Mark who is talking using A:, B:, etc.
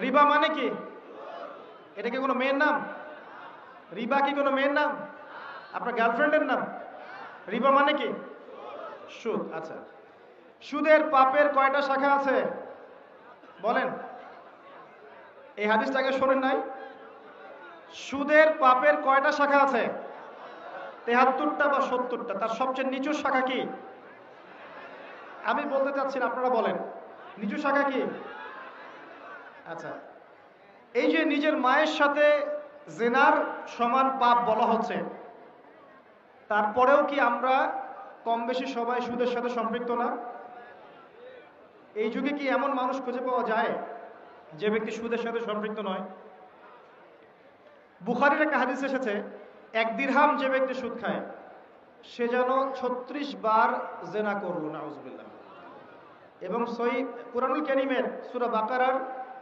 A: রিবা মানে কি? এটা কি কোনো মেয়ের নাম? রিবা কি কোনো মেয়ের নাম? আপনার গার্লফ্রেন্ডের নাম? রিবা মানে কি? সুদ। আচ্ছা, সুদের পাপের কয়টা শাখা আছে বলেন? এই হাদিসটাকে শোনেন নাই? সুদের পাপের কয়টা শাখা আছে? ৭৩টা বা ৭০টা। তার সবচেয়ে নিচু শাখা কি? আমি বলতে চাচ্ছি না, আপনারা বলেন নিচু শাখা কি? আচ্ছা, এই যে নিজের মায়ের সাথে জেনার সমান পাপ বলা হচ্ছে, তারপরেও কি আমরা কম বেশি সবাই সুদের সাথে সম্পৃক্ত না? এই যুগে কি এমন মানুষ খুঁজে পাওয়া যায় যে ব্যক্তি সুদের সাথে সম্পৃক্ত নয়? বুখারীর একটা হাদিস এসেছে, ১ দিরহাম যে ব্যক্তি সুদ খায় সে যেন ৩৬ বার জেনা করল, নাউজুবিল্লাহ। এবং সহিহ কুরআনুল কারীমের সূরা বাকারার